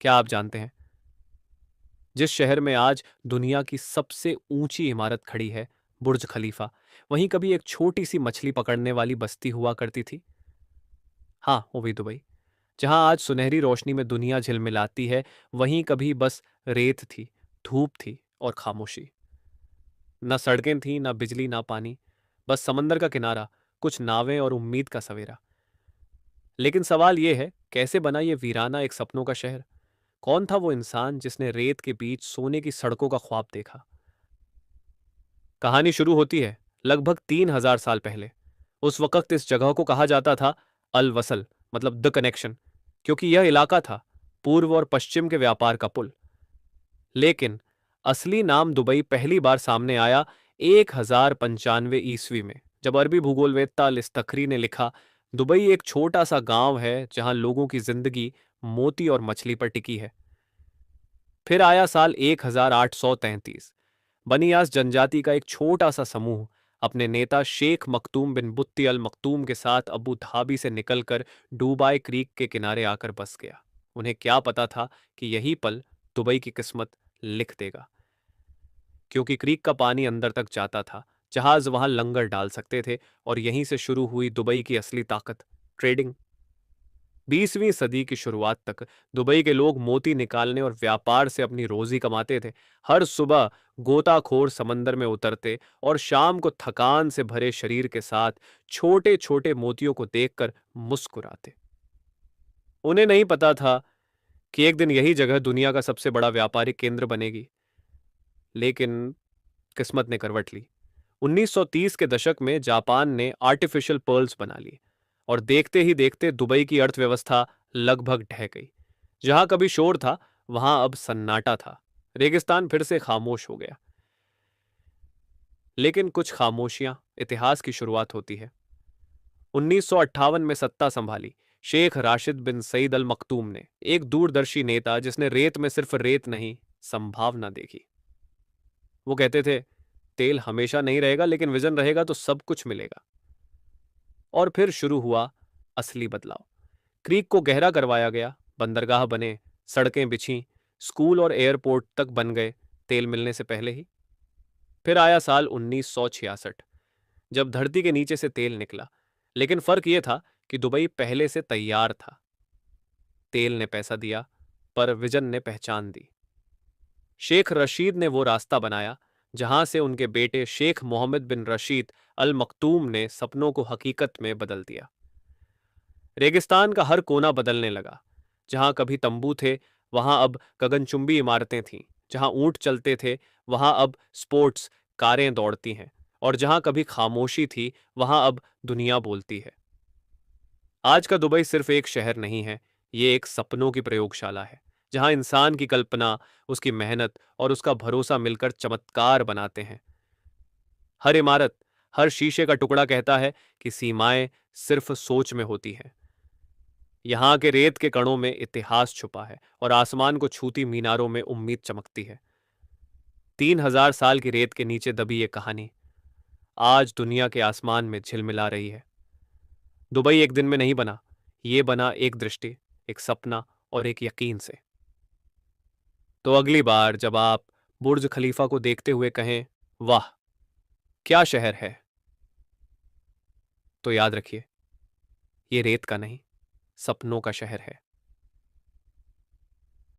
क्या आप जानते हैं, जिस शहर में आज दुनिया की सबसे ऊंची इमारत खड़ी है, बुर्ज खलीफा, वहीं कभी एक छोटी सी मछली पकड़ने वाली बस्ती हुआ करती थी। हाँ, वो भी दुबई। जहां आज सुनहरी रोशनी में दुनिया झिलमिलाती है, वहीं कभी बस रेत थी, धूप थी और खामोशी। न सड़कें थीं, न बिजली, न पानी, बस समंदर का किनारा, कुछ नावें और उम्मीद का सवेरा। लेकिन सवाल यह है, कैसे बना ये वीराना एक सपनों का शहर? कौन था वो इंसान जिसने रेत के बीच सोने की सड़कों का ख्वाब देखा? कहानी शुरू होती है लगभग 3000 साल पहले। उस वक्त इस जगह को कहा जाता था अल वसल, मतलब द कनेक्शन, क्योंकि यह इलाका था पूर्व और पश्चिम के व्यापार का पुल। लेकिन असली नाम दुबई पहली बार सामने आया 1095 ईस्वी में, जब अरबी भूगोलवेत्ता अल इस्तखरी ने लिखा, दुबई एक छोटा सा गांव है जहां लोगों की जिंदगी मोती और मछली पर टिकी है। फिर आया साल 1833। बनियास जनजाति का एक छोटा सा समूह अपने नेता शेख मखदूम बिन बुत्ती अल मखदूम के साथ अबू धाबी से निकलकर डूबाई क्रीक के किनारे आकर बस गया। उन्हें क्या पता था कि यही पल दुबई की किस्मत लिख देगा, क्योंकि क्रीक का पानी अंदर तक जाता था, जहाज वहां लंगर डाल सकते थे, और यहीं से शुरू हुई दुबई की असली ताकत, ट्रेडिंग। 20वीं सदी की शुरुआत तक दुबई के लोग मोती निकालने और व्यापार से अपनी रोजी कमाते थे। हर सुबह गोताखोर समंदर में उतरते और शाम को थकान से भरे शरीर के साथ छोटे छोटे मोतियों को देखकर मुस्कुराते। उन्हें नहीं पता था कि एक दिन यही जगह दुनिया का सबसे बड़ा व्यापारिक केंद्र बनेगी। लेकिन किस्मत ने करवट ली। 1930 के दशक में जापान ने आर्टिफिशियल पर्ल्स बना ली, और देखते ही देखते दुबई की अर्थव्यवस्था लगभग ढह गई। जहां कभी शोर था, वहां अब सन्नाटा था। रेगिस्तान फिर से खामोश हो गया। लेकिन कुछ खामोशियां इतिहास की शुरुआत होती है। 1958 में सत्ता संभाली शेख राशिद बिन सईद अल मखदूम ने, एक दूरदर्शी नेता जिसने रेत में सिर्फ रेत नहीं, संभावना देखी। वो कहते थे, तेल हमेशा नहीं रहेगा, लेकिन विजन रहेगा तो सब कुछ मिलेगा। और फिर शुरू हुआ असली बदलाव। क्रीक को गहरा करवाया गया, बंदरगाह बने, सड़कें बिछीं, स्कूल और एयरपोर्ट तक बन गए, तेल मिलने से पहले ही। फिर आया साल 1966, जब धरती के नीचे से तेल निकला। लेकिन फर्क यह था कि दुबई पहले से तैयार था। तेल ने पैसा दिया, पर विजन ने पहचान दी। शेख रशीद ने वो रास्ता बनाया जहां से उनके बेटे शेख मोहम्मद बिन रशीद अल मखदूम ने सपनों को हकीकत में बदल दिया। रेगिस्तान का हर कोना बदलने लगा। जहां कभी तंबू थे, वहां अब गगनचुंबी इमारतें थीं। जहां ऊंट चलते थे, वहां अब स्पोर्ट्स कारें दौड़ती हैं। और जहां कभी खामोशी थी, वहां अब दुनिया बोलती है। आज का दुबई सिर्फ एक शहर नहीं है, ये एक सपनों की प्रयोगशाला है, जहां इंसान की कल्पना, उसकी मेहनत और उसका भरोसा मिलकर चमत्कार बनाते हैं। हर इमारत, हर शीशे का टुकड़ा कहता है कि सीमाएं सिर्फ सोच में होती हैं। यहाँ के रेत के कणों में इतिहास छुपा है, और आसमान को छूती मीनारों में उम्मीद चमकती है। 3000 साल की रेत के नीचे दबी ये कहानी आज दुनिया के आसमान में झिलमिला रही है। दुबई एक दिन में नहीं बना, ये बना एक दृष्टि, एक सपना और एक यकीन से। तो अगली बार जब आप बुर्ज खलीफा को देखते हुए कहें, वाह क्या शहर है, तो याद रखिए, ये रेत का नहीं, सपनों का शहर है।